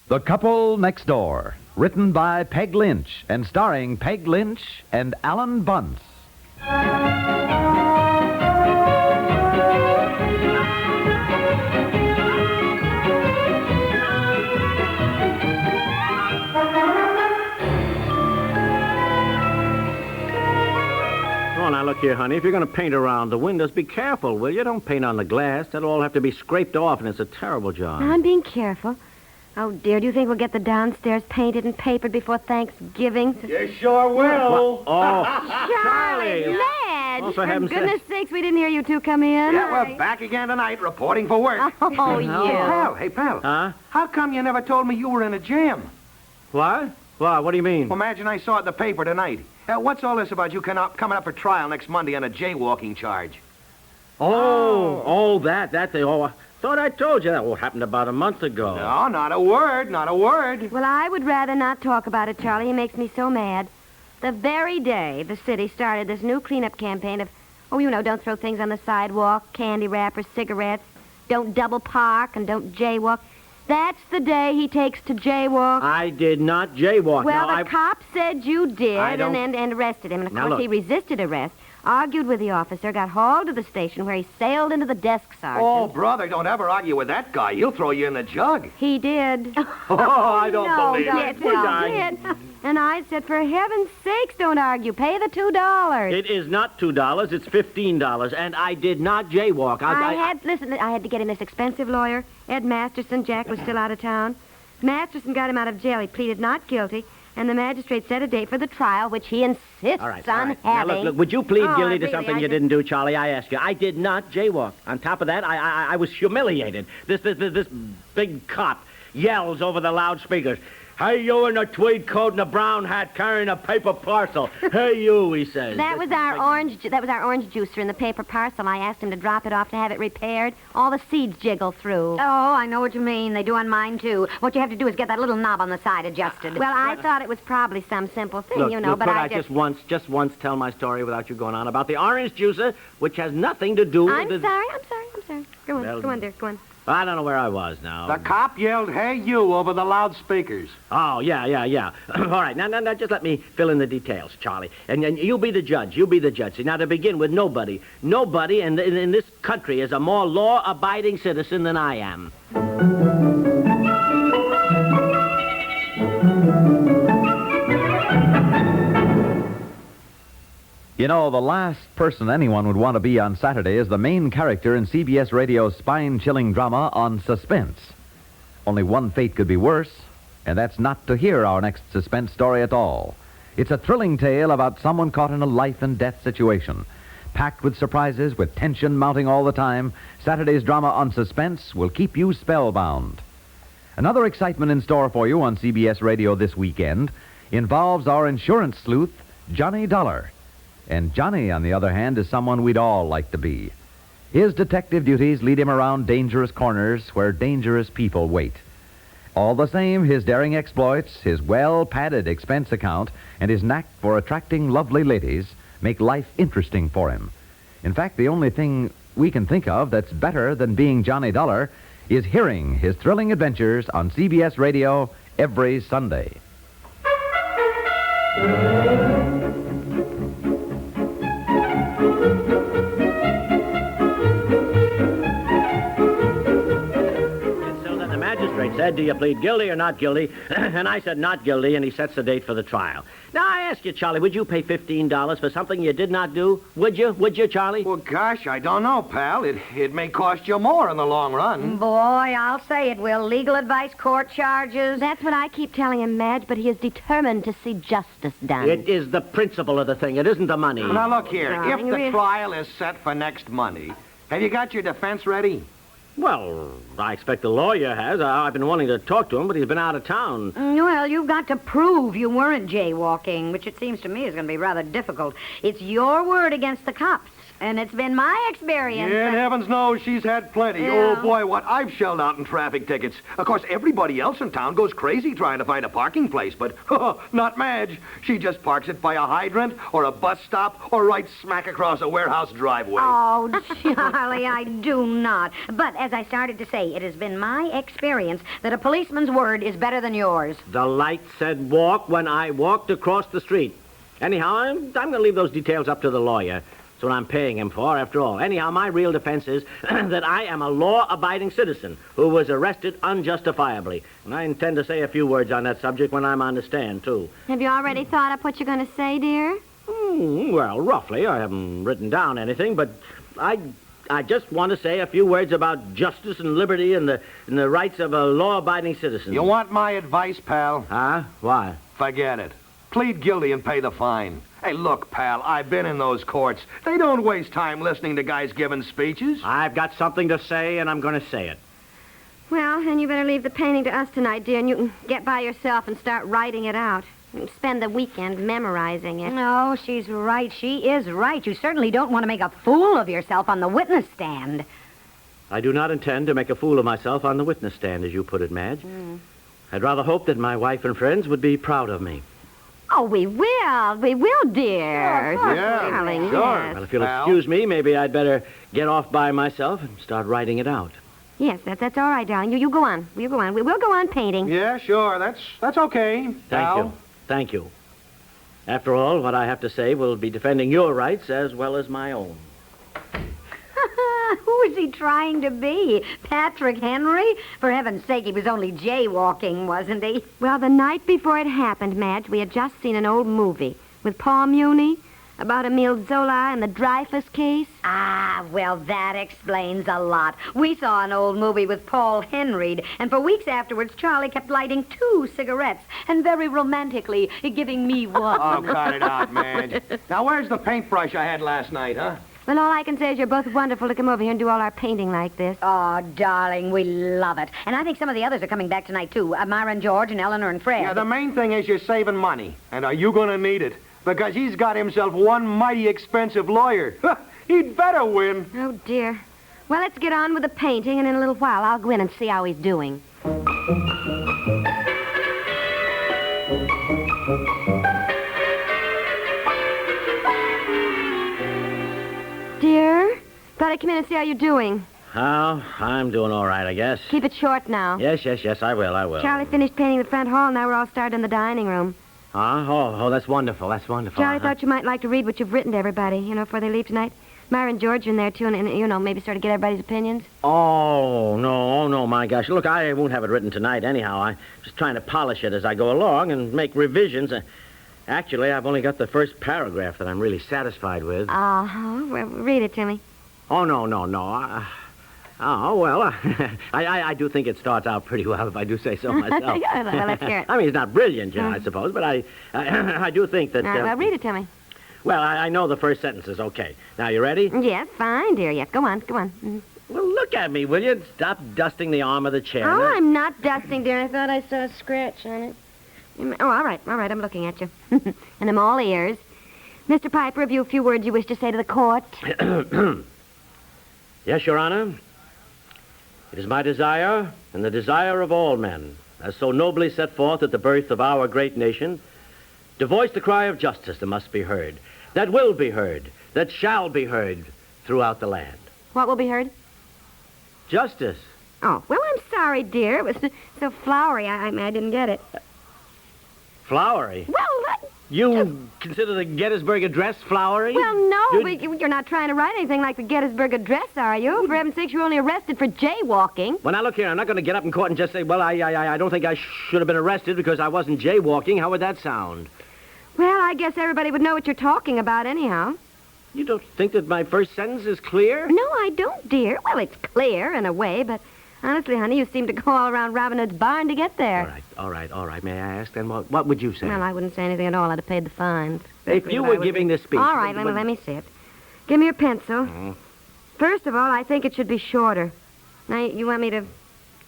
The Couple Next Door, written by Peg Lynch and starring Peg Lynch and Alan Bunce. Oh, now look here, honey. If you're going to paint around the windows, be careful, will you? Don't paint on the glass. That'll all have to be scraped off, and it's a terrible job. I'm being careful. Oh, dear, do you think we'll get the downstairs painted and papered before Thanksgiving? You sure will. Charlie, Madge! Oh, for heaven's goodness sakes, we didn't hear you two come in. Yeah, we're back again tonight, reporting for work. Oh, yeah. Hey, pal. Huh? How come you never told me you were in a jam? What? What do you mean? Well, imagine I saw it in the paper tonight. What's all this about you coming up for trial next Monday on a jaywalking charge? I thought I told you that. What happened about a month ago? No, not a word. Well, I would rather not talk about it, Charlie. He makes me so mad. The very day the city started this new cleanup campaign of, don't throw things on the sidewalk, candy wrappers, cigarettes, don't double park, and don't jaywalk. That's the day he takes to jaywalk. I did not jaywalk. Well, now, the cop said you did and arrested him. And, of course, he resisted arrest, argued with the officer, got hauled to the station where he sailed into the desk sergeant. Oh, brother, don't ever argue with that guy. He'll throw you in the jug. He did. Oh, I don't believe yes, it. he did. And I said, for heaven's sakes, don't argue. Pay the $2. It is not $2. It's $15. And I did not jaywalk. I had to get him this expensive lawyer. Ed Masterson. Jack was still out of town. Masterson got him out of jail. He pleaded not guilty. And the magistrate set a date for the trial, which he insists on having. Now, look, would you plead guilty to something you didn't do, Charlie? I ask you. I did not jaywalk. On top of that, I was humiliated. This big cop yells over the loudspeakers, "Hey, you in a tweed coat and a brown hat carrying a paper parcel. Hey, you," he says. That was our orange juicer in the paper parcel. I asked him to drop it off to have it repaired. All the seeds jiggle through. Oh, I know what you mean. They do on mine, too. What you have to do is get that little knob on the side adjusted. Well, I thought it was probably some simple thing, Look, but could I just once tell my story without you going on about the orange juicer, which has nothing to do with I'm sorry. Go on, dear, go on. I don't know where I was now. The cop yelled, "Hey, you," over the loudspeakers. Oh, yeah. All right, now, just let me fill in the details, Charlie. And you be the judge. See, now, to begin with, nobody in this country is a more law-abiding citizen than I am. You know, the last person anyone would want to be on Saturday is the main character in CBS Radio's spine-chilling drama on Suspense. Only one fate could be worse, and that's not to hear our next suspense story at all. It's a thrilling tale about someone caught in a life-and-death situation. Packed with surprises, with tension mounting all the time, Saturday's drama on Suspense will keep you spellbound. Another excitement in store for you on CBS Radio this weekend involves our insurance sleuth, Johnny Dollar. And Johnny, on the other hand, is someone we'd all like to be. His detective duties lead him around dangerous corners where dangerous people wait. All the same, his daring exploits, his well-padded expense account, and his knack for attracting lovely ladies make life interesting for him. In fact, the only thing we can think of that's better than being Johnny Dollar is hearing his thrilling adventures on CBS Radio every Sunday. Said, "Do you plead guilty or not guilty?" And I said not guilty, and he sets the date for the trial. Now, I ask you, Charlie, would you pay $15 for something you did not do? Would you, Charlie? Well, gosh, I don't know, pal. It may cost you more in the long run. Boy, I'll say it will. Legal advice, court charges. That's what I keep telling him, Madge, but he is determined to see justice done. It is the principle of the thing. It isn't the money. Now, look here. If the trial is set for next Monday, have you got your defense ready? Well, I expect the lawyer has. I've been wanting to talk to him, but he's been out of town. Well, you've got to prove you weren't jaywalking, which it seems to me is going to be rather difficult. It's your word against the cops. And it's been my experience. Yeah, and heavens knows she's had plenty. Yeah. Oh, boy, what I've shelled out in traffic tickets. Of course, everybody else in town goes crazy trying to find a parking place, but not Madge. She just parks it by a hydrant or a bus stop or right smack across a warehouse driveway. Oh, Charlie, I do not. But as I started to say, it has been my experience that a policeman's word is better than yours. The light said walk when I walked across the street. Anyhow, I'm going to leave those details up to the lawyer. That's what I'm paying him for, after all. Anyhow, my real defense is that I am a law-abiding citizen who was arrested unjustifiably. And I intend to say a few words on that subject when I'm on the stand, too. Have you already thought up what you're going to say, dear? Well, roughly. I haven't written down anything, but I just want to say a few words about justice and liberty and the rights of a law-abiding citizen. You want my advice, pal? Huh? Why? Forget it. Plead guilty and pay the fine. Hey, look, pal, I've been in those courts. They don't waste time listening to guys giving speeches. I've got something to say, and I'm going to say it. Well, then you better leave the painting to us tonight, dear, and you can get by yourself and start writing it out. You can spend the weekend memorizing it. No, she's right. She is right. You certainly don't want to make a fool of yourself on the witness stand. I do not intend to make a fool of myself on the witness stand, as you put it, Madge. I'd rather hope that my wife and friends would be proud of me. Oh, we will. We will, dear. Yeah, Darling, sure. yes. Well, if you'll Pal. excuse me, maybe I'd better get off by myself and start writing it out. Yes, that's all right, darling. You go on. You go on. We'll go on painting. Yeah, sure. That's okay. Thank you. After all, what I have to say will be defending your rights as well as my own. Who is he trying to be? Patrick Henry? For heaven's sake, he was only jaywalking, wasn't he? Well, the night before it happened, Madge, we had just seen an old movie with Paul Muni about Emile Zola and the Dreyfus case. Ah, well, that explains a lot. We saw an old movie with Paul Henry, and for weeks afterwards, Charlie kept lighting 2 cigarettes and very romantically giving me one. Oh, cut it out, man. Now, where's the paintbrush I had last night, huh? Well, all I can say is you're both wonderful to come over here and do all our painting like this. Oh, darling, we love it. And I think some of the others are coming back tonight, too. Myra and George and Eleanor and Fred. Yeah, the main thing is you're saving money. And are you going to need it? Because he's got himself one mighty expensive lawyer. He'd better win. Oh, dear. Well, let's get on with the painting, and in a little while I'll go in and see how he's doing. Dear, thought I'd come in and see how you're doing. Oh, I'm doing all right, I guess. Keep it short now. Yes, I will. Charlie finished painting the front hall, now we're all started in the dining room. Huh? Oh, that's wonderful. Charlie thought you might like to read what you've written to everybody, before they leave tonight. Myra and George are in there, too, and maybe sort of get everybody's opinions. Oh, no, my gosh. Look, I won't have it written tonight anyhow. I'm just trying to polish it as I go along and make revisions. Actually, I've only got the first paragraph that I'm really satisfied with. Uh-huh. Well, read it to me. Oh, no. I do think it starts out pretty well, if I do say so myself. Well, let's hear it. I mean, it's not brilliant, I suppose, but I do think that... All right, well, read it to me. Well, I know the first sentence is okay. Now, you ready? Yes, fine, dear. Yes, go on. Mm. Well, look at me, will you? Stop dusting the arm of the chair. Oh, I'm not dusting, dear. I thought I saw a scratch on it. Oh, all right, I'm looking at you. And I'm all ears. Mr. Piper, have you a few words you wish to say to the court? Yes, Your Honor. It is my desire, and the desire of all men, as so nobly set forth at the birth of our great nation, to voice the cry of justice that must be heard, that will be heard, that shall be heard throughout the land. What will be heard? Justice. Oh, well, I'm sorry, dear. It was so flowery, I didn't get it. Flowery? Well, You consider the Gettysburg Address flowery? Well, no, but you're not trying to write anything like the Gettysburg Address, are you? For heaven's sakes, you were only arrested for jaywalking. Well, now, look here. I'm not going to get up in court and just say, well, I don't think I should have been arrested because I wasn't jaywalking. How would that sound? Well, I guess everybody would know what you're talking about anyhow. You don't think that my first sentence is clear? No, I don't, dear. Well, it's clear in a way, but honestly, honey, you seem to go all around Robin Hood's barn to get there. All right. May I ask then, what would you say? Well, I wouldn't say anything at all. I'd have paid the fines. If you were giving this speech... All right, let me see it. Give me your pencil. First of all, I think it should be shorter. Now, you want me to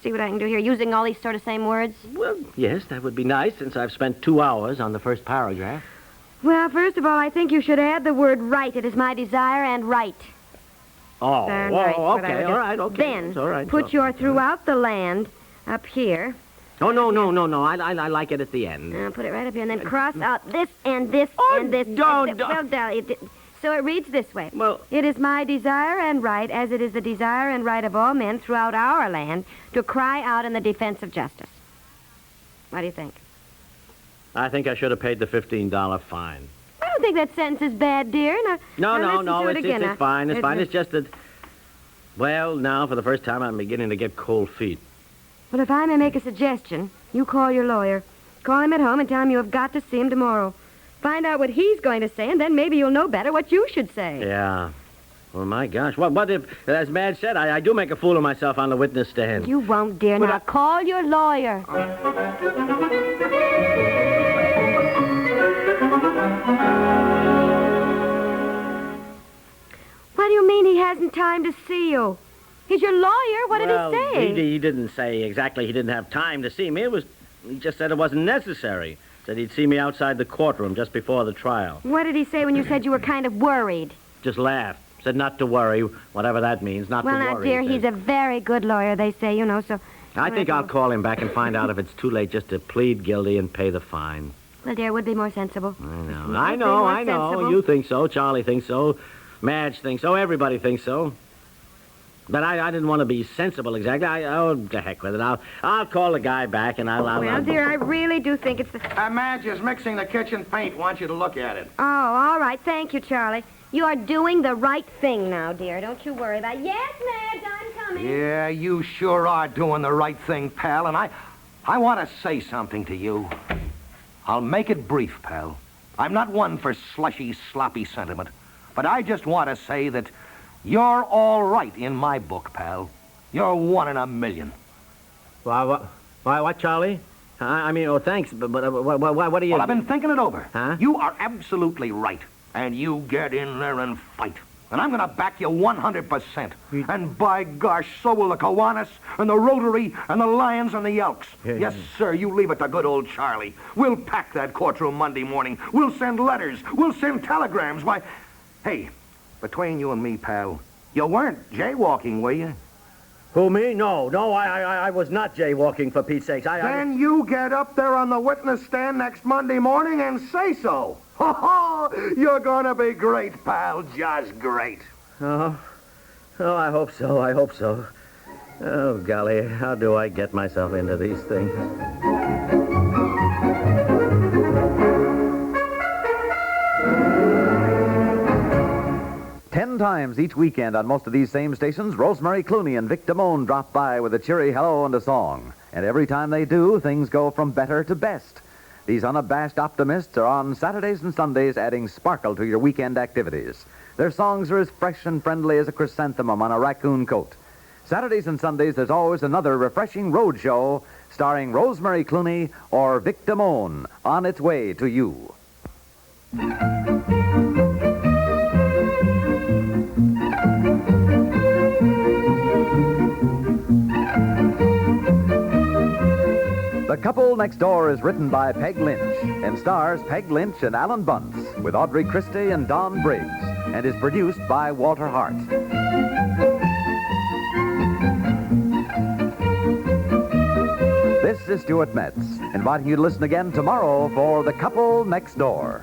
see what I can do here, using all these sort of same words? Well, yes, that would be nice, since I've spent 2 hours on the first paragraph. Well, first of all, I think you should add the word right. It is my desire and right. Oh, Right, what I okay, would all just- right, okay. Then, It's all right. put your throughout the land up here. Oh, no. I like it at the end. Put it right up here, and then cross out this and this Oh, and this. don't- Well, Dolly, so it reads this way. Well- It is my desire and right, as it is the desire and right of all men throughout our land, to cry out in the defense of justice. What do you think? I think I should have paid the $15 fine. I don't think that sentence is bad, dear. Now listen to it again. It's fine. It's fine. It's just that, well, now, for the first time, I'm beginning to get cold feet. Well, if I may make a suggestion, you call your lawyer. Call him at home and tell him you have got to see him tomorrow. Find out what he's going to say, and then maybe you'll know better what you should say. Yeah. Well, my gosh. What if, as Madge said, I do make a fool of myself on the witness stand? You won't, dear. Now call your lawyer. What do you mean he hasn't time to see you? He's your lawyer. What did he say? He didn't say exactly he didn't have time to see me. He just said it wasn't necessary. Said he'd see me outside the courtroom just before the trial. What did he say when you said you were kind of worried? Just laughed. Said not to worry, whatever that means, not to worry. Well, now, dear, he's a very good lawyer, they say, so... I think I'll call him back and find out if it's too late just to plead guilty and pay the fine. Well, dear, it would be more sensible. I know. Sensible. You think so. Charlie thinks so. Madge thinks so. Everybody thinks so. But I didn't want to be sensible exactly. To heck with it. I'll call the guy back and I'll... Well, dear, I really do think it's the... Madge is mixing the kitchen paint. Want you to look at it. Oh, all right. Thank you, Charlie. You are doing the right thing now, dear. Don't you worry about it. Yes, Madge, I'm coming. Yeah, you sure are doing the right thing, pal. And I want to say something to you. I'll make it brief, pal. I'm not one for slushy, sloppy sentiment. But I just want to say that you're all right in my book, pal. You're 1 in a million. Why, what, Charlie? Thanks, but what do you... Well, I've been thinking it over. Huh? You are absolutely right. And you get in there and fight. And I'm going to back you 100%. And by gosh, so will the Kiwanis and the Rotary and the Lions and the Elks. Yes, sir, you leave it to good old Charlie. We'll pack that courtroom Monday morning. We'll send letters. We'll send telegrams. Why, hey, between you and me, pal, you weren't jaywalking, were you? Who, me? No, I was not jaywalking, for Pete's sakes. Then you get up there on the witness stand next Monday morning and say so. You're gonna be great, pal. Just great. Oh, I hope so. Oh, golly, how do I get myself into these things? 10 times each weekend on most of these same stations, Rosemary Clooney and Vic Damone drop by with a cheery hello and a song. And every time they do, things go from better to best. These unabashed optimists are on Saturdays and Sundays adding sparkle to your weekend activities. Their songs are as fresh and friendly as a chrysanthemum on a raccoon coat. Saturdays and Sundays, there's always another refreshing road show starring Rosemary Clooney or Vic Damone on its way to you. The Couple Next Door is written by Peg Lynch and stars Peg Lynch and Alan Bunce with Audrey Christie and Don Briggs and is produced by Walter Hart. This is Stuart Metz, inviting you to listen again tomorrow for The Couple Next Door.